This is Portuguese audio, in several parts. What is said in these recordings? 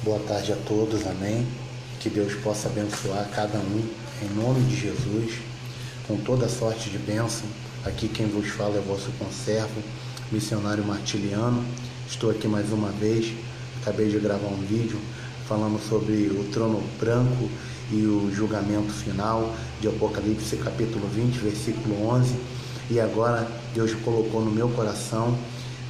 Boa tarde a todos, amém. Que Deus possa abençoar cada um, em nome de Jesus, com toda sorte de bênção. Aqui quem vos fala é vosso conservo, missionário Martiliano. Estou aqui mais uma vez, acabei de gravar um vídeo falando sobre o trono branco e o julgamento final de Apocalipse capítulo 20, versículo 11. E agora Deus colocou no meu coração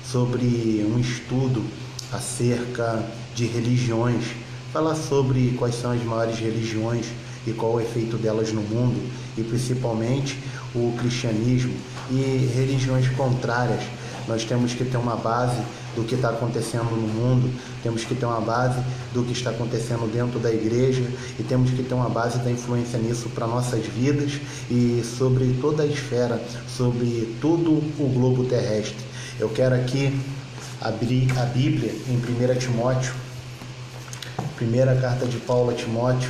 sobre um estudo acerca de religiões, falar sobre quais são as maiores religiões e qual o efeito delas no mundo, e principalmente o cristianismo e religiões contrárias. Nós temos que ter uma base do que está acontecendo no mundo, temos que ter uma base do que está acontecendo dentro da igreja e temos que ter uma base da influência nisso para nossas vidas e sobre toda a esfera, sobre todo o globo terrestre. Eu quero aqui abrir a Bíblia em 1 Timóteo, primeira carta de Paulo a Timóteo,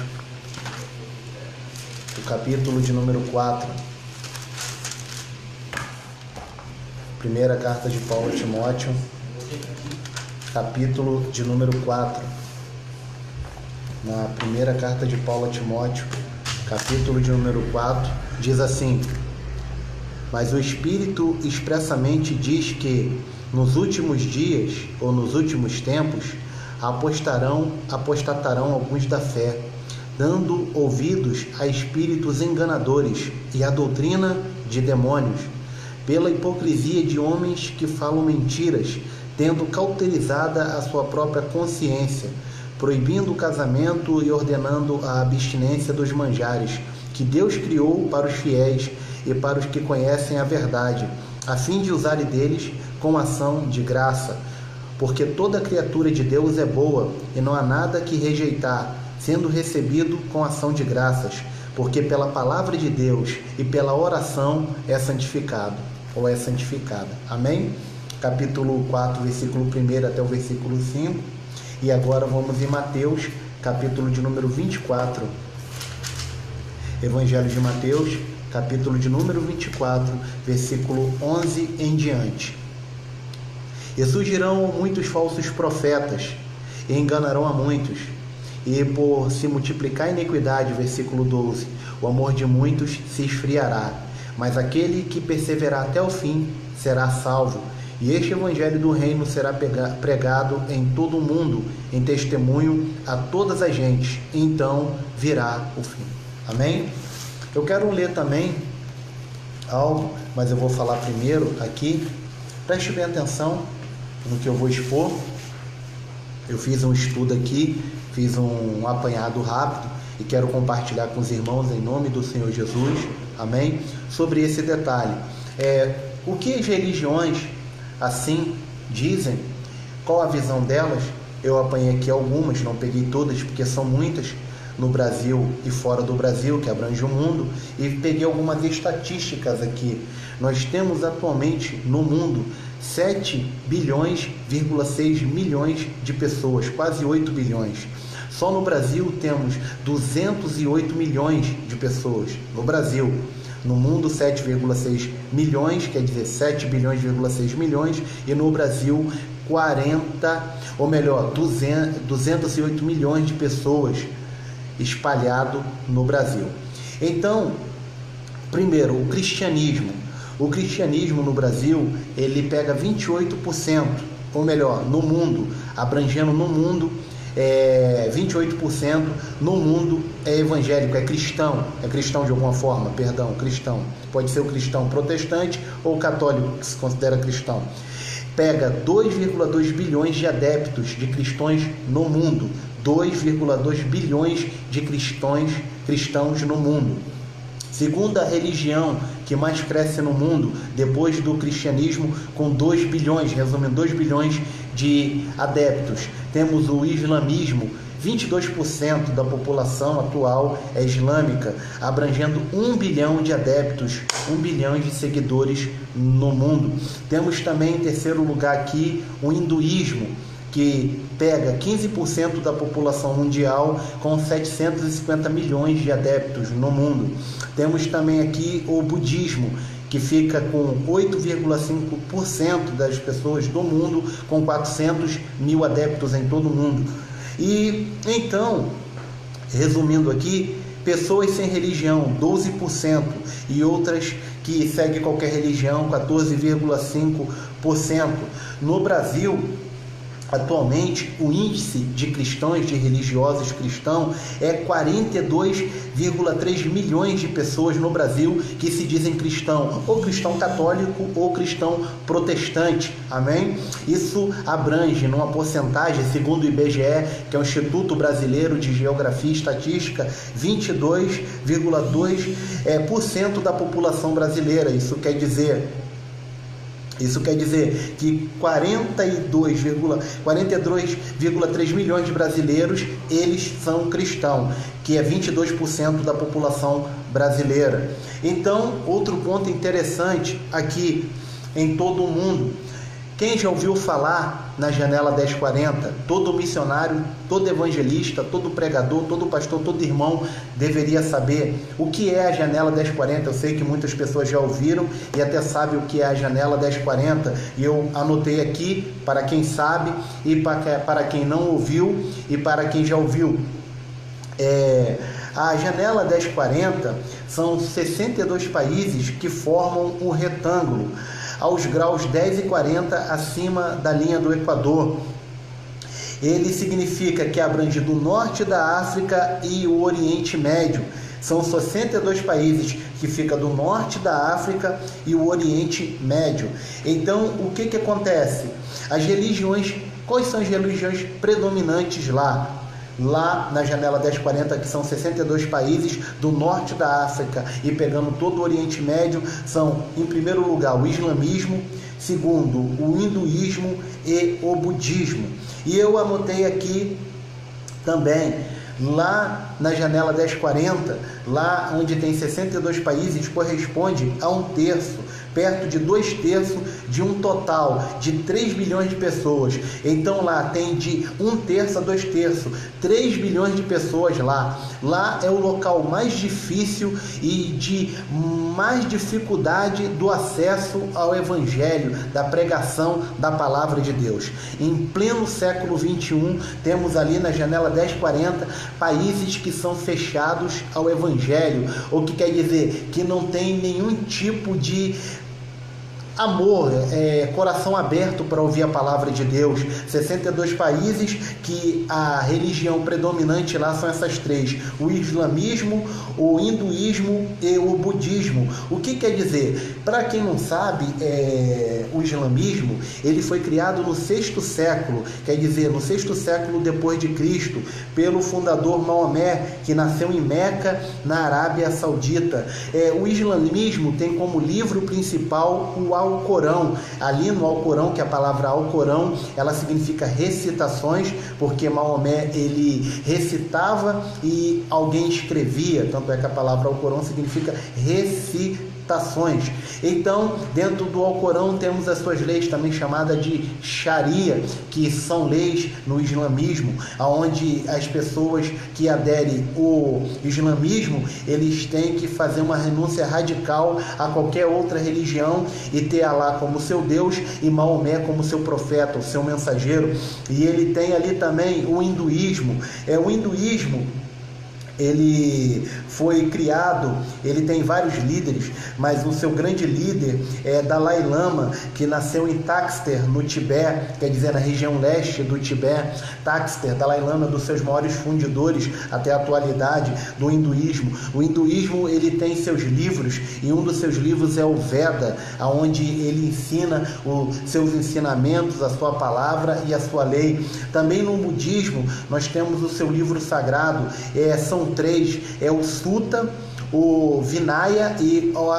o capítulo de número 4. Primeira carta de Paulo a Timóteo, capítulo de número 4. Na primeira carta de Paulo a Timóteo, capítulo de número 4, diz assim: mas o Espírito expressamente diz que nos últimos dias ou nos últimos tempos apostatarão alguns da fé, dando ouvidos a espíritos enganadores e à doutrina de demônios, pela hipocrisia de homens que falam mentiras, tendo cauterizada a sua própria consciência, proibindo o casamento e ordenando a abstinência dos manjares que Deus criou para os fiéis e para os que conhecem a verdade, a fim de usarem deles com ação de graça. Porque toda criatura de Deus é boa, e não há nada que rejeitar, sendo recebido com ação de graças, porque pela palavra de Deus e pela oração é santificado, ou é santificada. Amém? Capítulo 4, versículo 1 até o versículo 5. E agora vamos em Mateus, capítulo de número 24. Evangelho de Mateus, capítulo de número 24, versículo 11 em diante. E surgirão muitos falsos profetas, e enganarão a muitos. E por se multiplicar a iniquidade, versículo 12, o amor de muitos se esfriará. Mas aquele que perseverar até o fim será salvo. E este evangelho do reino será pregado em todo o mundo, em testemunho a todas as gentes. Então virá o fim. Amém? Eu quero ler também algo, mas eu vou falar primeiro aqui. Preste bem atenção no que eu vou expor. Eu fiz um estudo aqui, fiz um apanhado rápido e quero compartilhar com os irmãos em nome do Senhor Jesus, amém? Sobre esse detalhe. O que as religiões assim dizem, qual a visão delas? Eu apanhei aqui algumas, não peguei todas porque são muitas no Brasil e fora do Brasil, que abrange o mundo, e peguei algumas estatísticas aqui. Nós temos atualmente no mundo 7,6 bilhões de pessoas, quase 8 bilhões. Só no Brasil temos 208 milhões de pessoas, no Brasil. No mundo 7,6 milhões, quer dizer 7,6 milhões, e no Brasil 208 milhões de pessoas espalhado no Brasil. Então, primeiro, o cristianismo. O cristianismo no Brasil, ele pega 28%, ou melhor, no mundo, abrangendo no mundo, 28% no mundo é evangélico, é cristão de alguma forma, cristão. Pode ser o cristão protestante ou católico, que se considera cristão. Pega 2,2 bilhões de adeptos de cristãos no mundo, 2,2 bilhões de cristãos no mundo. Segunda religião que mais cresce no mundo, depois do cristianismo, com 2 bilhões, resumindo, 2 bilhões de adeptos. Temos o islamismo, 22% da população atual é islâmica, abrangendo 1 bilhão de adeptos, 1 bilhão de seguidores no mundo. Temos também, em terceiro lugar aqui, o hinduísmo, que pega 15% da população mundial, com 750 milhões de adeptos no mundo. Temos também aqui o budismo, que fica com 8,5% das pessoas do mundo, com 400 mil adeptos em todo o mundo. E então, resumindo aqui, pessoas sem religião, 12%, e outras que seguem qualquer religião, 14,5%. No Brasil, atualmente, o índice de cristãos, de religiosos cristãos, é 42,3 milhões de pessoas no Brasil que se dizem cristão, ou cristão católico ou cristão protestante, amém? Isso abrange numa porcentagem, segundo o IBGE, que é o Instituto Brasileiro de Geografia e Estatística, 22,2% da população brasileira. Isso quer dizer que 42,3 milhões de brasileiros, eles são cristãos, que é 22% da população brasileira. Então, outro ponto interessante aqui em todo o mundo, quem já ouviu falar na Janela 1040, todo missionário, todo evangelista, todo pregador, todo pastor, todo irmão deveria saber o que é a Janela 1040. Eu sei que muitas pessoas já ouviram e até sabem o que é a Janela 1040, e eu anotei aqui para quem sabe e para quem não ouviu e para quem já ouviu. A Janela 1040 são 62 países que formam um retângulo aos graus 10 e 40 acima da linha do Equador. Ele significa que abrange do norte da África e o Oriente Médio. São 62 países que ficam do norte da África e o Oriente Médio. Então, o que acontece? As religiões, quais são as religiões predominantes lá? Lá na Janela 1040, que são 62 países do norte da África e pegando todo o Oriente Médio, são, em primeiro lugar, o islamismo, segundo, o hinduísmo e o budismo. E eu anotei aqui também, lá na Janela 1040, lá onde tem 62 países, corresponde a 1/3, perto de 2/3 de um total de 3 bilhões de pessoas. Então lá tem de 1/3 a 2/3, 3 bilhões de pessoas lá. Lá é o local mais difícil e de mais dificuldade do acesso ao Evangelho, da pregação da Palavra de Deus. Em pleno século 21, temos ali na Janela 1040 países que são fechados ao Evangelho, o que quer dizer que não tem nenhum tipo de amor, coração aberto para ouvir a palavra de Deus. 62 países que a religião predominante lá são essas três: o islamismo, o hinduísmo e o budismo. O que quer dizer? Para quem não sabe, o islamismo, ele foi criado no 6º século, quer dizer, no 6º século depois de Cristo, pelo fundador Maomé, que nasceu em Meca, na Arábia Saudita. O islamismo tem como livro principal o Alcorão. Ali no Alcorão, que a palavra Alcorão, ela significa recitações, porque Maomé, ele recitava e alguém escrevia, tanto é que a palavra Alcorão significa recitações. Então, dentro do Alcorão temos as suas leis, também chamadas de Sharia, que são leis no islamismo, onde as pessoas que aderem ao islamismo, eles têm que fazer uma renúncia radical a qualquer outra religião e ter Alá como seu Deus e Maomé como seu profeta, o seu mensageiro. E ele tem ali também o hinduísmo. O hinduísmo, ele foi criado, ele tem vários líderes, mas o seu grande líder é Dalai Lama, que nasceu em Taxter, no Tibete, quer dizer, na região leste do Tibete. Taxter, Dalai Lama, dos seus maiores fundadores até a atualidade do hinduísmo. O hinduísmo, ele tem seus livros, e um dos seus livros é o Veda, onde ele ensina os seus ensinamentos, a sua palavra e a sua lei. Também no budismo, nós temos o seu livro sagrado, são três, o Sutta, o Vinaya e o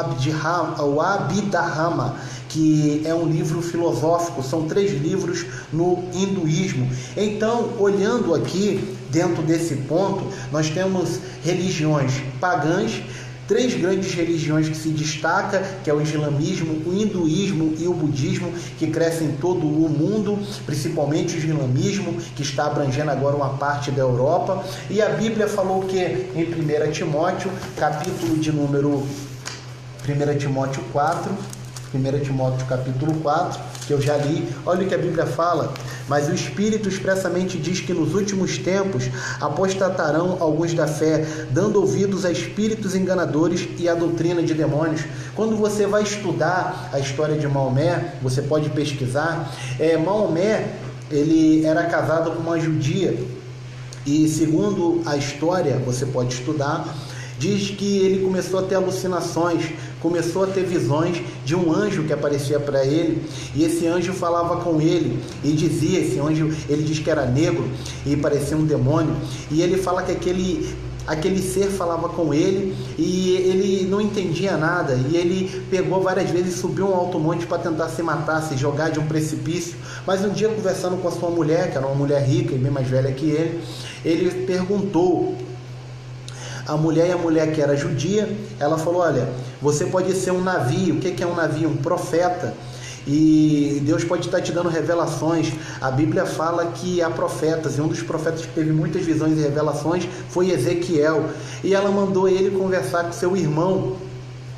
Abhidharma, que é um livro filosófico. São 3 livros no hinduísmo. Então, olhando aqui dentro desse ponto, nós temos religiões pagãs, 3 grandes religiões que se destacam, que é o islamismo, o hinduísmo e o budismo, que crescem em todo o mundo, principalmente o islamismo, que está abrangendo agora uma parte da Europa. E a Bíblia falou que em 1 Timóteo, capítulo de número 1 Timóteo 4, 1 Timóteo capítulo 4, que eu já li. Olha o que a Bíblia fala: mas o Espírito expressamente diz que nos últimos tempos apostatarão alguns da fé, dando ouvidos a espíritos enganadores e a doutrina de demônios. Quando você vai estudar a história de Maomé, você pode pesquisar. Maomé, ele era casado com uma judia, e segundo a história, você pode estudar, diz que ele começou a ter alucinações, começou a ter visões de um anjo que aparecia para ele, e esse anjo falava com ele e dizia, esse anjo, ele diz que era negro e parecia um demônio, e ele fala que aquele ser falava com ele e ele não entendia nada, e ele pegou várias vezes, subiu um alto monte para tentar se matar, se jogar de um precipício. Mas um dia, conversando com a sua mulher, que era uma mulher rica e bem mais velha que ele perguntou a mulher, e a mulher, que era judia, ela falou: olha, você pode ser um navio. O que é um navio? Um profeta. E Deus pode estar te dando revelações. A Bíblia fala que há profetas, e um dos profetas que teve muitas visões e revelações foi Ezequiel. E ela mandou ele conversar com seu irmão,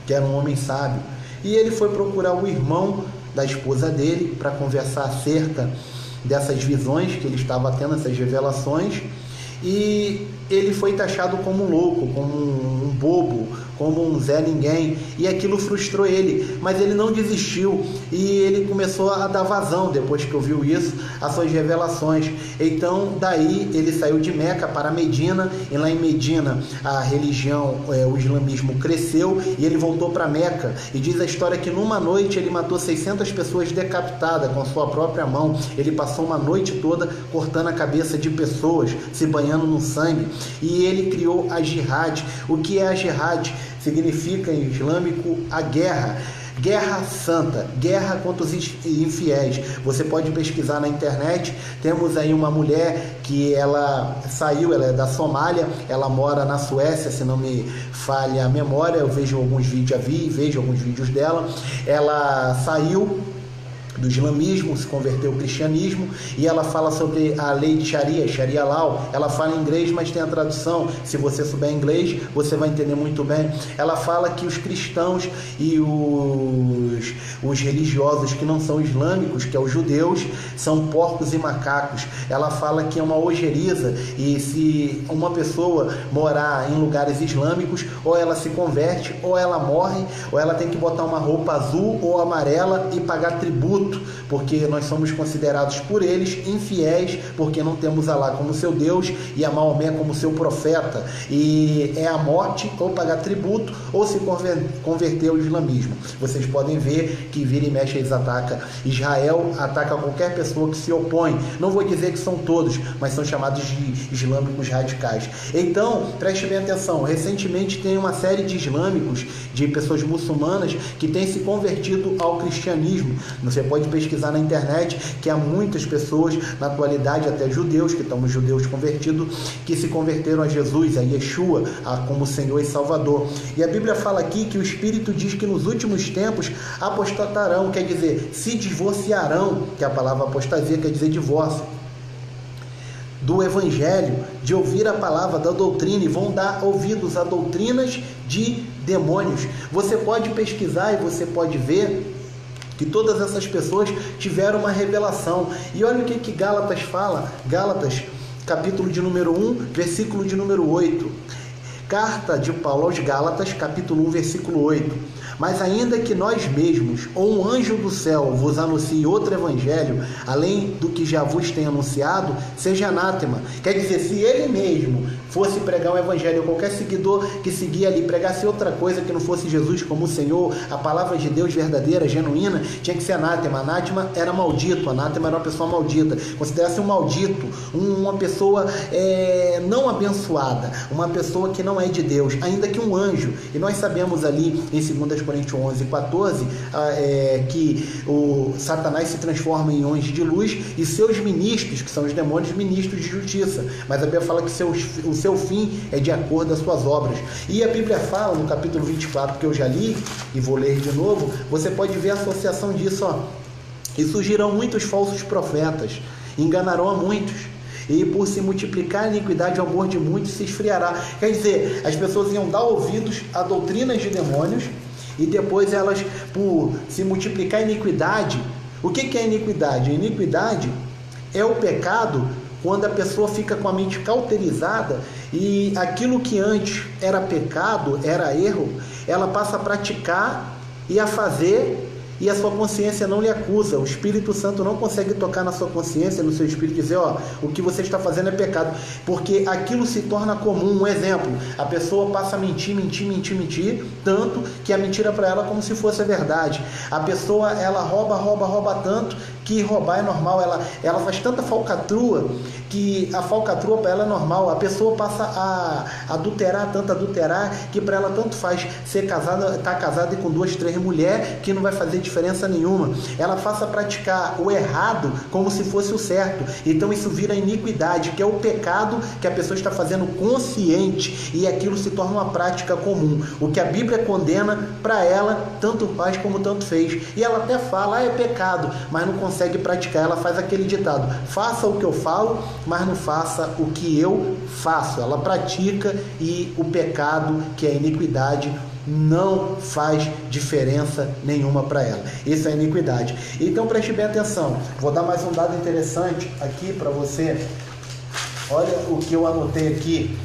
que era um homem sábio. E ele foi procurar o irmão da esposa dele para conversar acerca dessas visões que ele estava tendo, essas revelações. E ele foi taxado como um louco, como um bobo, como um Zé Ninguém, e aquilo frustrou ele, mas ele não desistiu, e ele começou a dar vazão, depois que ouviu isso, às suas revelações. Então daí ele saiu de Meca para Medina, e lá em Medina a religião, o islamismo cresceu, e ele voltou para Meca, e diz a história que numa noite ele matou 600 pessoas decapitadas com a sua própria mão. Ele passou uma noite toda cortando a cabeça de pessoas, se banhando no sangue, e ele criou a jihad. O que é a jihad? Significa em islâmico a guerra santa, guerra contra os infiéis. Você pode pesquisar na internet. Temos aí uma mulher que ela saiu, ela é da Somália, ela mora na Suécia, se não me falha a memória, eu vejo alguns vídeos dela. Ela saiu do islamismo, se converteu ao cristianismo, e ela fala sobre a lei de Sharia Law. Ela fala em inglês, mas tem a tradução. Se você souber inglês, você vai entender muito bem. Ela fala que os cristãos e os religiosos que não são islâmicos, que é os judeus, são porcos e macacos. Ela fala que é uma ojeriza, e se uma pessoa morar em lugares islâmicos, ou ela se converte, ou ela morre, ou ela tem que botar uma roupa azul ou amarela e pagar tributo, porque nós somos considerados por eles infiéis, porque não temos Alá como seu Deus e a Maomé como seu profeta, e é a morte, ou pagar tributo, ou se converter ao islamismo. Vocês podem ver que vira e mexe eles atacam. Israel ataca qualquer pessoa que se opõe. Não vou dizer que são todos, mas são chamados de islâmicos radicais. Então, preste bem atenção. Recentemente tem uma série de islâmicos, de pessoas muçulmanas, que têm se convertido ao cristianismo. Você pode pesquisar na internet que há muitas pessoas, na atualidade até judeus, que estão judeus convertidos, que se converteram a Jesus, a Yeshua, como Senhor e Salvador. E a Bíblia fala aqui que o Espírito diz que nos últimos tempos apostatarão, quer dizer, se divorciarão, que a palavra apostasia quer dizer divórcio, do Evangelho, de ouvir a palavra da doutrina, e vão dar ouvidos a doutrinas de demônios. Você pode pesquisar e você pode ver que todas essas pessoas tiveram uma revelação. E olha o que Gálatas fala. Gálatas, capítulo de número 1, versículo de número 8. Carta de Paulo aos Gálatas, capítulo 1, versículo 8. Mas ainda que nós mesmos, ou um anjo do céu, vos anuncie outro evangelho, além do que já vos tem anunciado, seja anátema. Quer dizer, se ele mesmo fosse pregar um evangelho, ou qualquer seguidor que seguia ali pregasse outra coisa que não fosse Jesus como o Senhor, a palavra de Deus verdadeira, genuína, tinha que ser anátema. Anátema era maldito, anátema era uma pessoa maldita. Considera-se um maldito, uma pessoa não abençoada, uma pessoa que não é de Deus, ainda que um anjo. E nós sabemos ali em 2 Coríntios 11, 14, que o Satanás se transforma em anjo de luz, e seus ministros, que são os demônios, ministros de justiça. Mas a Bíblia fala que o seu fim é de acordo com as suas obras. E a Bíblia fala no capítulo 24, que eu já li e vou ler de novo, você pode ver a associação disso, ó. E surgirão muitos falsos profetas, enganarão a muitos, e por se multiplicar a iniquidade, o amor de muitos se esfriará. Quer dizer, as pessoas iam dar ouvidos a doutrinas de demônios, e depois elas, por se multiplicar a iniquidade. O que é iniquidade? A iniquidade é o pecado quando a pessoa fica com a mente cauterizada e aquilo que antes era pecado, era erro, ela passa a praticar e a fazer, e a sua consciência não lhe acusa. O Espírito Santo não consegue tocar na sua consciência, no seu espírito, e dizer, ó, o que você está fazendo é pecado, porque aquilo se torna comum. Um exemplo, a pessoa passa a mentir, tanto que a mentira para ela é como se fosse a verdade. A pessoa, ela rouba tanto que roubar é normal. Ela faz tanta falcatrua que a falcatrua para ela é normal. A pessoa passa a adulterar que para ela tanto faz ser casada, estar casada e com 2, 3 mulheres, que não vai fazer diferença nenhuma. Ela passa a praticar o errado como se fosse o certo. Então isso vira iniquidade, que é o pecado que a pessoa está fazendo consciente, e aquilo se torna uma prática comum. O que a Bíblia condena, para ela tanto faz como tanto fez. E ela até fala, é pecado, mas não consegue praticar. Ela faz aquele ditado, faça o que eu falo, mas não faça o que eu faço. Ela pratica, e o pecado, que é a iniquidade, não faz diferença nenhuma para ela. Isso é iniquidade. Então preste bem atenção. Vou dar mais um dado interessante aqui para você. Olha o que eu anotei aqui.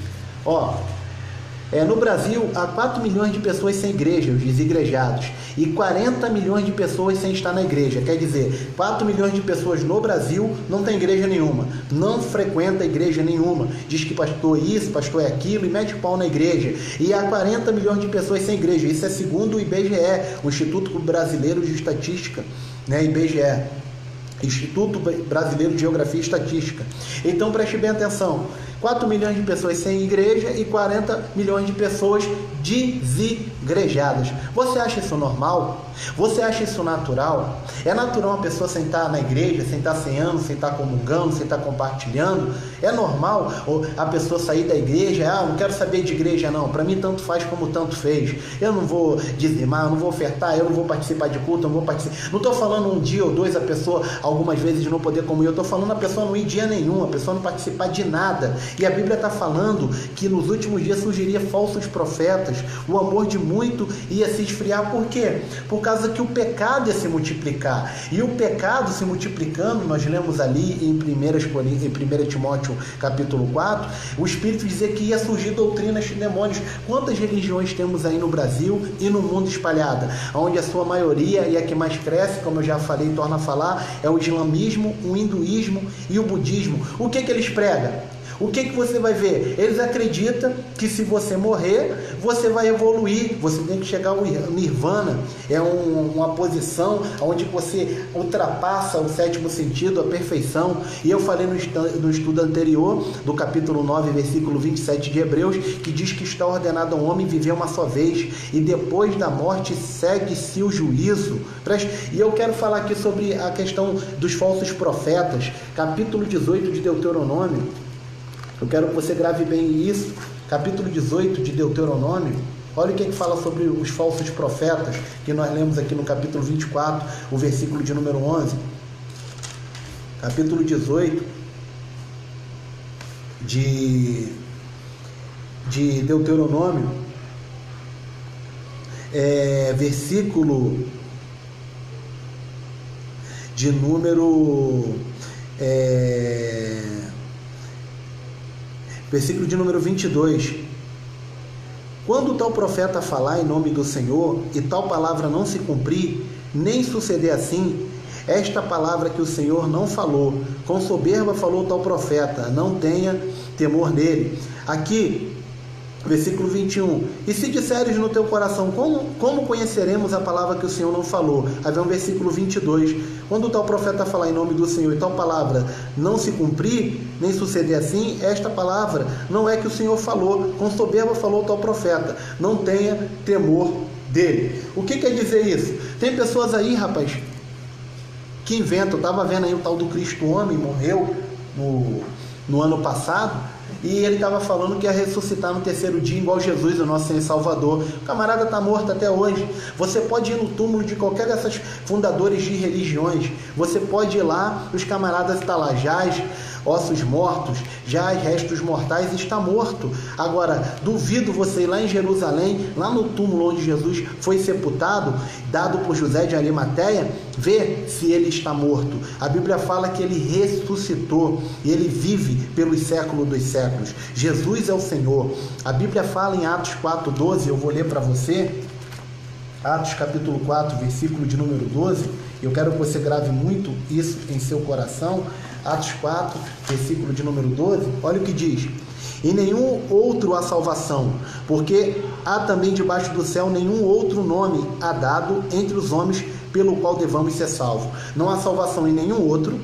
No Brasil, há 4 milhões de pessoas sem igreja, os desigrejados, e 40 milhões de pessoas sem estar na igreja. Quer dizer, 4 milhões de pessoas no Brasil não tem igreja nenhuma, não frequenta igreja nenhuma, diz que pastor isso, pastor é aquilo, e mete pau na igreja. E há 40 milhões de pessoas sem igreja. Isso é segundo o IBGE, o Instituto Brasileiro de Estatística, IBGE. Instituto Brasileiro de Geografia e Estatística. Então preste bem atenção, 4 milhões de pessoas sem igreja e 40 milhões de pessoas desigrejadas. Você acha isso normal? Você acha isso natural? É natural uma pessoa sentar na igreja, sentar ceando, sentar comungando, sentar compartilhando? É normal a pessoa sair da igreja? Não quero saber de igreja não, para mim tanto faz como tanto fez. Eu não vou dizimar, eu não vou ofertar, eu não vou participar de culto, eu não vou participar. Não estou falando um dia ou dois a pessoa algumas vezes de não poder comer, eu estou falando a pessoa não ir dia nenhum, a pessoa não participar de nada. E a Bíblia está falando que nos últimos dias surgiria falsos profetas, o amor de muito ia se esfriar. Por quê? Por causa que o pecado ia se multiplicar. E o pecado se multiplicando, nós lemos ali em 1 Timóteo capítulo 4, o Espírito dizia que ia surgir doutrinas de demônios. Quantas religiões temos aí no Brasil e no mundo espalhada? Onde a sua maioria, e a que mais cresce, como eu já falei e torno a falar, é o islamismo, o hinduísmo e o budismo. O que eles pregam? O que você vai ver? Eles acreditam que se você morrer, você vai evoluir, você tem que chegar ao nirvana. É uma posição onde você ultrapassa o 7º sentido, a perfeição. E eu falei no estudo anterior, do capítulo 9, versículo 27 de Hebreus, que diz que está ordenado ao homem viver uma só vez, e depois da morte segue-se o juízo. E eu quero falar aqui sobre a questão dos falsos profetas, capítulo 18 de Deuteronômio. Eu quero que você grave bem isso, capítulo 18 de Deuteronômio. Olha o que fala sobre os falsos profetas, que nós lemos aqui no capítulo 24, o versículo de número 11. Capítulo 18 de Deuteronômio, versículo de número... versículo de número 22. Quando tal profeta falar em nome do Senhor, e tal palavra não se cumprir, nem suceder assim, esta palavra que o Senhor não falou, com soberba falou tal profeta, não tenha temor dele. Aqui, versículo 21. E se disseres no teu coração, como conheceremos a palavra que o Senhor não falou? Aí vem o versículo 22. Quando o tal profeta falar em nome do Senhor e tal palavra não se cumprir, nem suceder assim, esta palavra não é que o Senhor falou, com soberba falou tal profeta, não tenha temor dele. O que quer dizer isso? Tem pessoas aí, rapaz, que inventam. Eu estava vendo aí o tal do Cristo Homem, morreu no ano passado, e ele estava falando que ia ressuscitar no 3º dia, igual Jesus, o nosso Senhor e Salvador. O camarada está morto até hoje. Você pode ir no túmulo de qualquer dessas fundadores de religiões. Você pode ir lá, os camaradas estão lá, jaz. ossos mortos, já restos mortais, está morto. Agora, duvido você ir lá em Jerusalém, lá no túmulo onde Jesus foi sepultado, dado por José de Arimateia, ver se ele está morto. A Bíblia fala que ele ressuscitou e ele vive pelos séculos dos séculos. Jesus é o Senhor. A Bíblia fala em Atos 4:12, eu vou ler para você, Atos capítulo 4, versículo de número 12, eu quero que você grave muito isso em seu coração. Atos 4, versículo de número 12, olha o que diz: em nenhum outro há salvação, porque há também debaixo do céu nenhum outro nome há dado entre os homens pelo qual devamos ser salvos. Não há salvação em nenhum outro,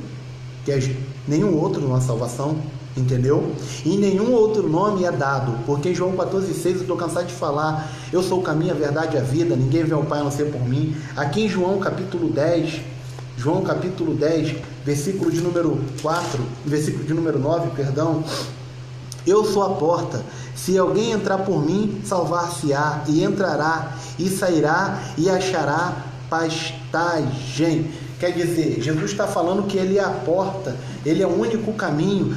nenhum outro não há salvação, entendeu? E nenhum outro nome é dado, porque em João 14,6 eu estou cansado de falar, eu sou o caminho, a verdade e a vida, ninguém vê ao Pai a não ser por mim. Aqui em João capítulo 10, versículo de número 4, versículo de número 9, perdão, eu sou a porta, se alguém entrar por mim, salvar-se-á, e entrará, e sairá, e achará pastagem. Quer dizer, Jesus está falando que ele é a porta, ele é o único caminho,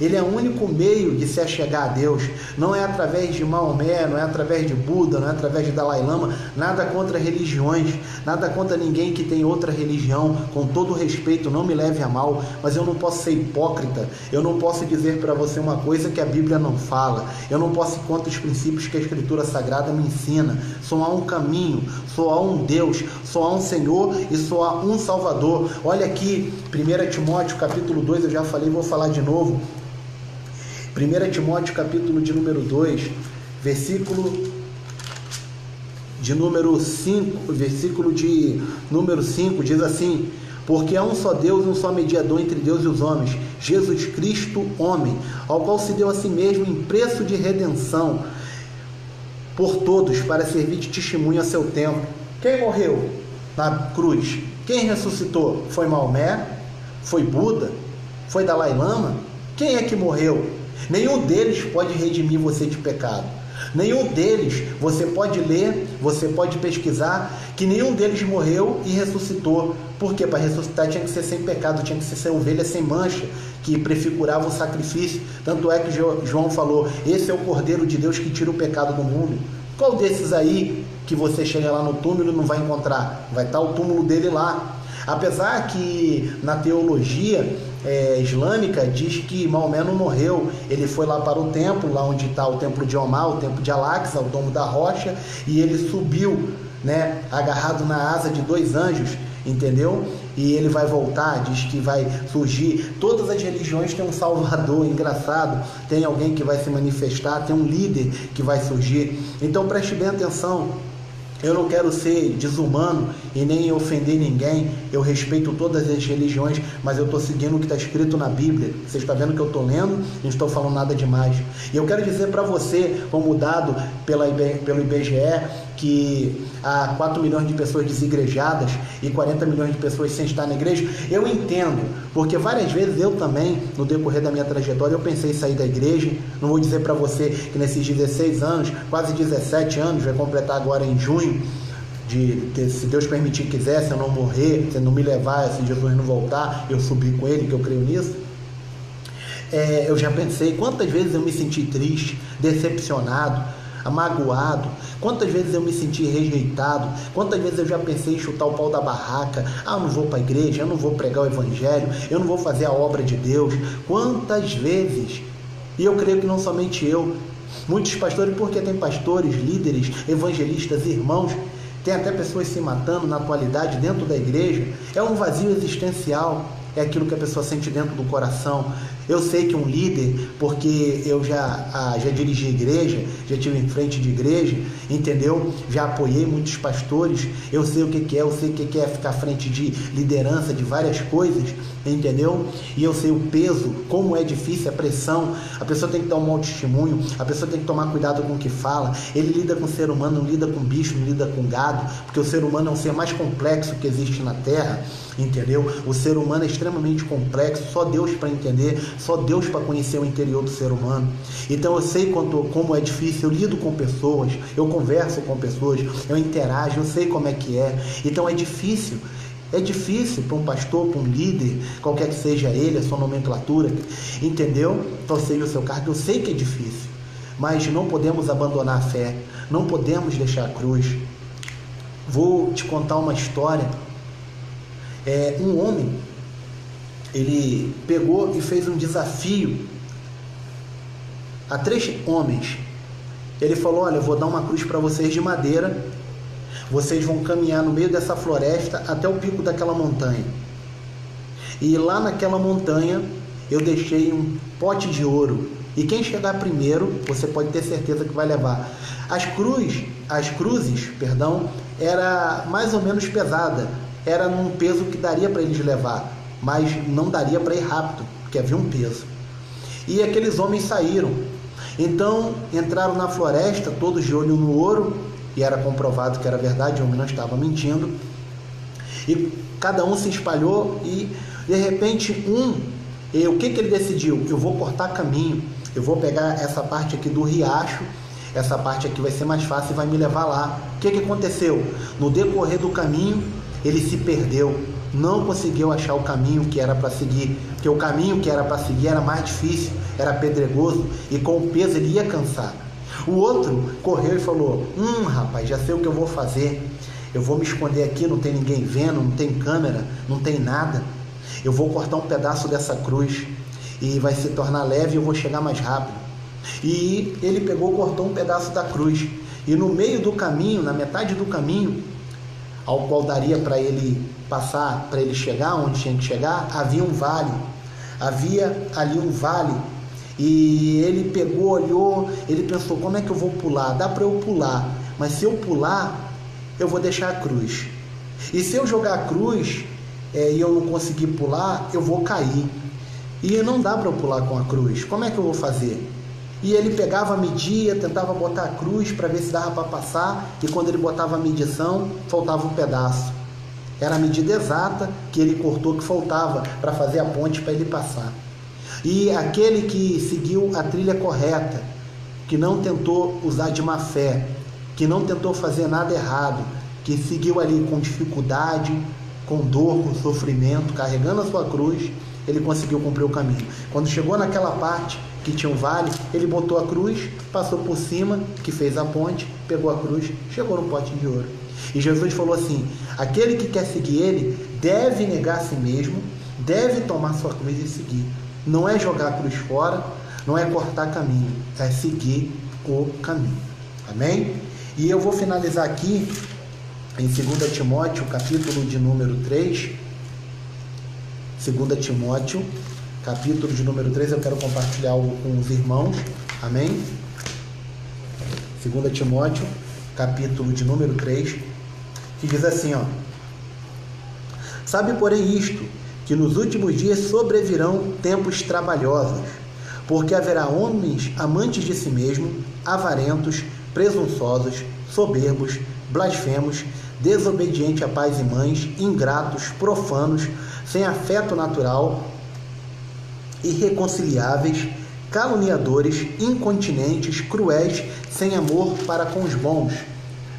ele é o único meio de se achegar a Deus. Não é através de Maomé, não é através de Buda, não é através de Dalai Lama, nada contra religiões, nada contra ninguém que tem outra religião, com todo respeito, não me leve a mal, mas eu não posso ser hipócrita, eu não posso dizer para você uma coisa que a Bíblia não fala, eu não posso ir contra os princípios que a Escritura Sagrada me ensina. Só há um caminho, só há um Deus, só há um Senhor e só há um Salvador. Olha aqui, 1 Timóteo capítulo 2, eu já falei, vou falar de novo. 1 Timóteo capítulo de número 2, versículo de número 5, diz assim: porque há um só Deus e um só mediador entre Deus e os homens, Jesus Cristo, homem, ao qual se deu a si mesmo em preço de redenção por todos, para servir de testemunho a seu tempo. Quem morreu na cruz? Quem ressuscitou? Foi Maomé? Foi Buda? Foi Dalai Lama? Quem é que morreu? Nenhum deles pode redimir você de pecado. Nenhum deles, você pode ler, você pode pesquisar, que nenhum deles morreu e ressuscitou. Por quê? Para ressuscitar tinha que ser sem pecado, tinha que ser ovelha sem mancha, que prefigurava o sacrifício. Tanto é que João falou, esse é o Cordeiro de Deus que tira o pecado do mundo. Qual desses aí que você chega lá no túmulo e não vai encontrar? Vai estar o túmulo dele lá. Apesar que na teologia islâmica diz que Maomé não morreu, ele foi lá para o templo, lá onde está o templo de Omar, o templo de Al-Aqsa, o domo da rocha, e ele subiu, né, agarrado na asa de 2 anjos, entendeu? E ele vai voltar, diz que vai surgir. Todas as religiões têm um salvador, engraçado, tem alguém que vai se manifestar, tem um líder que vai surgir. Então preste bem atenção. Eu não quero ser desumano e nem ofender ninguém, eu respeito todas as religiões, mas eu estou seguindo o que está escrito na Bíblia. Você está vendo que eu estou lendo, não estou falando nada demais. E eu quero dizer para você, como dado pelo IBGE, que há 4 milhões de pessoas desigrejadas e 40 milhões de pessoas sem estar na igreja. Eu entendo, porque várias vezes eu também, no decorrer da minha trajetória, eu pensei em sair da igreja. Não vou dizer para você que nesses 16 anos, quase 17 anos, vai completar agora em junho, se Deus permitir, quiser, se eu não morrer, se não me levar, se Jesus não voltar, eu subir com ele, que eu creio nisso. Eu já pensei, quantas vezes eu me senti triste, decepcionado, magoado, quantas vezes eu me senti rejeitado, quantas vezes eu já pensei em chutar o pau da barraca, eu não vou para a igreja, eu não vou pregar o evangelho, eu não vou fazer a obra de Deus, quantas vezes. E eu creio que não somente eu, muitos pastores, porque tem pastores, líderes, evangelistas, irmãos, tem até pessoas se matando na atualidade dentro da igreja. É um vazio existencial, é aquilo que a pessoa sente dentro do coração. Eu sei que um líder, porque eu já dirigi igreja, já estive em frente de igreja, entendeu? Já apoiei muitos pastores, eu sei o que é, eu sei o que é ficar à frente de liderança, de várias coisas, entendeu? E eu sei o peso, como é difícil, a pressão, a pessoa tem que dar um mau testemunho, a pessoa tem que tomar cuidado com o que fala. Ele lida com o ser humano, não lida com bicho, não lida com gado, porque o ser humano é um ser mais complexo que existe na Terra, entendeu? O ser humano é extremamente complexo, só Deus para entender, só Deus para conhecer o interior do ser humano. Então eu sei como é difícil, eu lido com pessoas, eu converso com pessoas, eu interajo, eu sei como é que é. Então é difícil É difícil para um pastor, para um líder, qualquer que seja ele, a sua nomenclatura, entendeu? Qual seja o seu cargo, eu sei que é difícil, mas não podemos abandonar a fé, não podemos deixar a cruz. Vou te contar uma história. Um homem, ele pegou e fez um desafio a 3 homens. Ele falou: olha, eu vou dar uma cruz para vocês de madeira, vocês vão caminhar no meio dessa floresta até o pico daquela montanha, e lá naquela montanha eu deixei um pote de ouro, e quem chegar primeiro, você pode ter certeza que vai levar. As cruzes, era mais ou menos pesada, era num peso que daria para eles levar, mas não daria para ir rápido, porque havia um peso. E aqueles homens saíram, então entraram na floresta, todos de olho no ouro, e era comprovado que era verdade, o homem não estava mentindo, e cada um se espalhou, e de repente o que ele decidiu? Eu vou cortar caminho, eu vou pegar essa parte aqui do riacho, essa parte aqui vai ser mais fácil e vai me levar lá. O que aconteceu? No decorrer do caminho, ele se perdeu, não conseguiu achar o caminho que era para seguir, porque o caminho que era para seguir era mais difícil, era pedregoso, e com o peso ele ia cansar. O outro correu e falou: rapaz, já sei o que eu vou fazer, eu vou me esconder aqui, não tem ninguém vendo, não tem câmera, não tem nada, eu vou cortar um pedaço dessa cruz, e vai se tornar leve e eu vou chegar mais rápido. E ele pegou, cortou um pedaço da cruz, e no meio do caminho, na metade do caminho, ao qual daria para ele passar, para ele chegar onde tinha que chegar, havia um vale, havia ali um vale, e ele pegou, olhou, ele pensou: como é que eu vou pular? Dá para eu pular, mas se eu pular, eu vou deixar a cruz, e se eu jogar a cruz e eu não conseguir pular, eu vou cair, e não dá para eu pular com a cruz, como é que eu vou fazer? E ele pegava, media, tentava botar a cruz para ver se dava para passar, e quando ele botava a medição, faltava um pedaço. Era a medida exata que ele cortou, que faltava para fazer a ponte para ele passar. E aquele que seguiu a trilha correta, que não tentou usar de má fé, que não tentou fazer nada errado, que seguiu ali com dificuldade, com dor, com sofrimento, carregando a sua cruz, ele conseguiu cumprir o caminho. Quando chegou naquela parte que tinha um vale, ele botou a cruz, passou por cima, que fez a ponte, pegou a cruz, chegou no pote de ouro. E Jesus falou assim: aquele que quer seguir ele deve negar a si mesmo, deve tomar sua cruz e seguir. Não é jogar a cruz fora, não é cortar caminho, é seguir o caminho. Amém? E eu vou finalizar aqui em 2 Timóteo, capítulo de número 3. 2 Timóteo, capítulo de número 3, eu quero compartilhar algo com os irmãos. Amém? 2 Timóteo, capítulo de número 3, que diz assim, ó: sabe, porém, isto, que nos últimos dias sobrevirão tempos trabalhosos, porque haverá homens amantes de si mesmo, avarentos, presunçosos, soberbos, blasfemos, desobedientes a pais e mães, ingratos, profanos, sem afeto natural, irreconciliáveis, caluniadores, incontinentes, cruéis, sem amor para com os bons,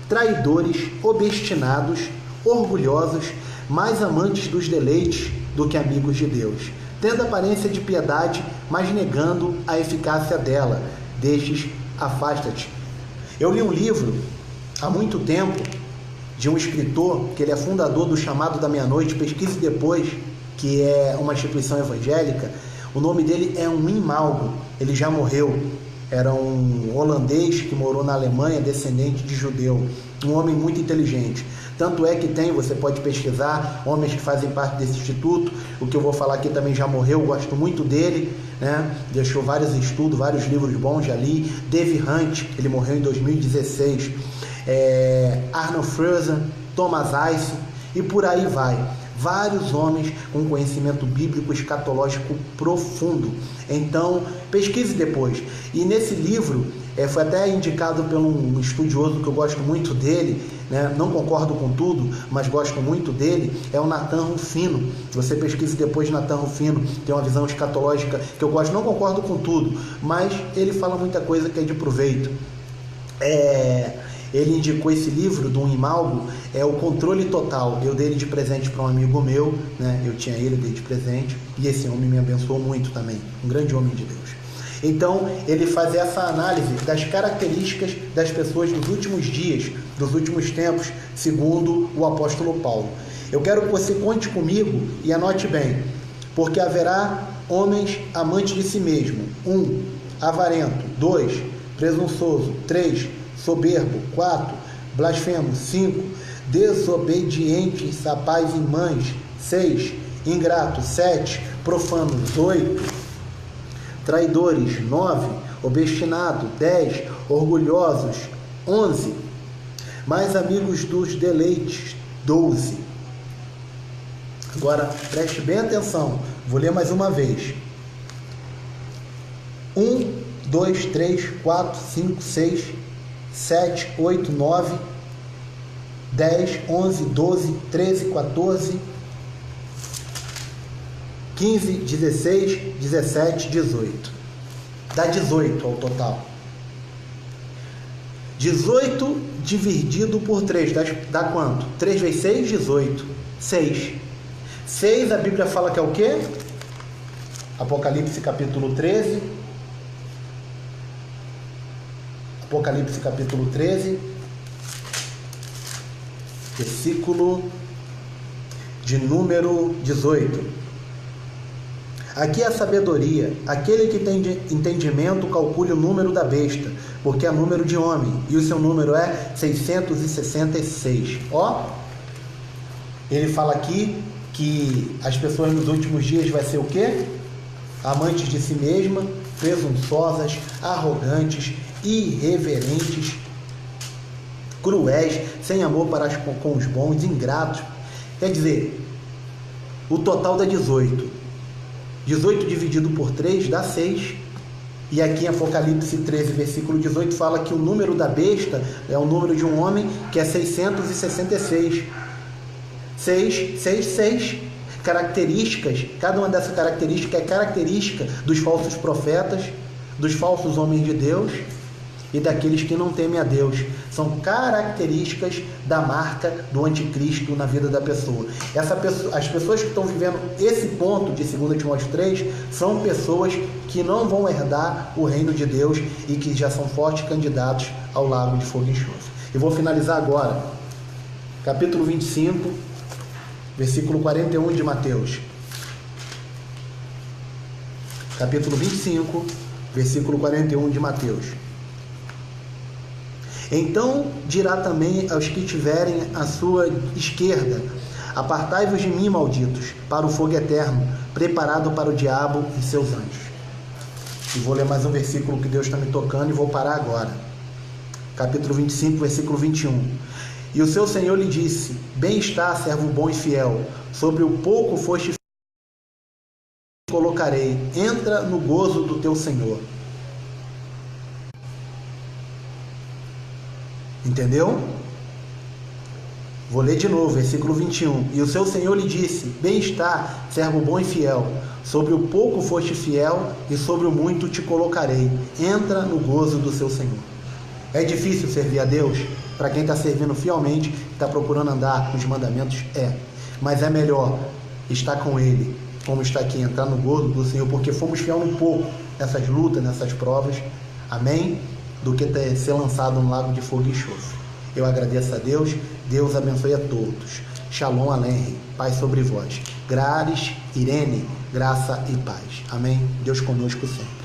traidores, obstinados, orgulhosos, mais amantes dos deleites do que amigos de Deus, tendo aparência de piedade, mas negando a eficácia dela. Destes, afasta-te. Eu li um livro há muito tempo de um escritor, que ele é fundador do Chamado da Meia-Noite, pesquise depois, que é uma instituição evangélica. O nome dele é Wim Malgo, ele já morreu. Era um holandês que morou na Alemanha, descendente de judeu, um homem muito inteligente. Tanto é que você pode pesquisar, homens que fazem parte desse instituto. O que eu vou falar aqui também já morreu, gosto muito dele, né? Deixou vários estudos, vários livros bons, já li. Dave Hunt, ele morreu em 2016. Arnold Fraser, Thomas Ice, e por aí vai. Vários homens com conhecimento bíblico escatológico profundo. Então, pesquise depois. E nesse livro, foi até indicado por um estudioso que eu gosto muito dele, né? Não concordo com tudo, mas gosto muito dele, é o Nathan Rufino. Você pesquise depois, Nathan Rufino, tem uma visão escatológica que eu gosto, não concordo com tudo, mas ele fala muita coisa que é de proveito. ele indicou esse livro do Imalgo, é O Controle Total. Eu dei ele de presente para um amigo meu, né? Eu tinha ele, dei de presente, e esse homem me abençoou muito também, um grande homem de Deus. Então, ele faz essa análise das características das pessoas dos últimos dias, dos últimos tempos, segundo o apóstolo Paulo. Eu quero que você conte comigo e anote bem, porque haverá homens amantes de si mesmo. 1, avarento. 2, presunçoso. 3, soberbo. 4, blasfemo. 5, desobedientes a pais e mães. 6, ingrato. 7, profanos. 8, traidores. 9, obstinado. 10, orgulhosos. 11, mais amigos dos deleites. 12. Agora, preste bem atenção. Vou ler mais uma vez. 1, 2, 3, 4, 5, 6, 7, 8, 9, 10, 11, 12, 13, 14, 15, 16, 17, 18. Dá 18 ao total. 18 dividido por 3, dá quanto? 3 vezes 6, 18. 6. 6, a Bíblia fala que é o quê? Apocalipse capítulo 13. Apocalipse capítulo 13, versículo de número 18. Aqui é a sabedoria. Aquele que tem entendimento calcule o número da besta, porque é número de homem, e o seu número é 666. Ó, ele fala aqui que as pessoas nos últimos dias vai ser o quê? Amantes de si mesma, presunçosas, arrogantes, irreverentes, cruéis, sem amor para com os bons, ingratos. Quer dizer, o total dá 18. 18 dividido por 3 dá 6. E aqui em Apocalipse 13, versículo 18, fala que o número da besta é o número de um homem, que é 666. 6, 6, 6. Características, cada uma dessas características é característica dos falsos profetas, dos falsos homens de Deus e daqueles que não temem a Deus. São características da marca do anticristo na vida da pessoa. As pessoas que estão vivendo esse ponto de 2 Timóteo 3 são pessoas que não vão herdar o reino de Deus e que já são fortes candidatos ao lago de fogo e enxofre. E vou finalizar agora, capítulo 25, versículo 41 de Mateus. Capítulo 25, versículo 41 de Mateus. Então dirá também aos que tiverem à sua esquerda: apartai-vos de mim, malditos, para o fogo eterno, preparado para o diabo e seus anjos. E vou ler mais um versículo que Deus está me tocando e vou parar agora. Capítulo 25, versículo 21. E o seu Senhor lhe disse: bem está, servo bom e fiel, sobre o pouco foste fiel, colocarei, entra no gozo do teu Senhor. Entendeu? Vou ler de novo, versículo 21. E o seu Senhor lhe disse: bem está, servo bom e fiel, sobre o pouco foste fiel, e sobre o muito te colocarei, entra no gozo do seu Senhor. É difícil servir a Deus? Para quem está servindo fielmente, está procurando andar com os mandamentos, mas é melhor estar com Ele, como está aqui, entrar no gozo do Senhor, porque fomos fiel um pouco nessas lutas, nessas provas, amém? Do que ser lançado no lago de fogo e enxofre. Eu agradeço a Deus, Deus abençoe a todos. Shalom Aleichem, paz sobre vós. Grares, Irene, graça e paz. Amém? Deus conosco sempre.